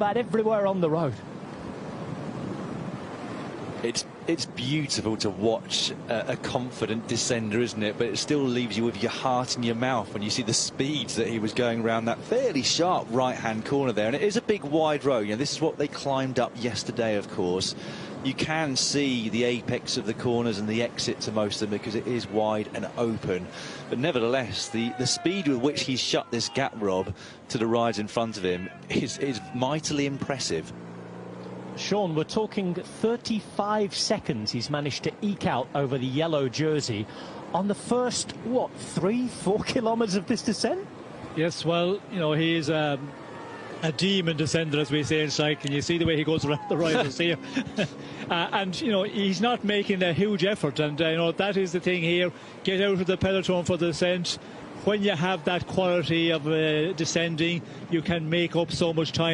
bad everywhere on the road. It's beautiful to watch a confident descender, isn't it? But it still leaves you with your heart in your mouth when you see the speeds that he was going around that fairly sharp right-hand corner there. And it is a big wide road. You know, this is what they climbed up yesterday, of course. You can see the apex of the corners and the exit to most of them because it is wide and open. But nevertheless, the speed with which he's shut this gap, Rob, to the rides in front of him is mightily impressive. Sean, we're talking 35 seconds he's managed to eke out over the yellow jersey on the first, what, 3-4 kilometres of this descent? Yes, well, you know, he's a demon descender, as we say in cycling. You see the way he goes around the riders here. And, you know, he's not making a huge effort. And, you know, that is the thing here. Get out of the peloton for the descent. When you have that quality of descending, you can make up so much time.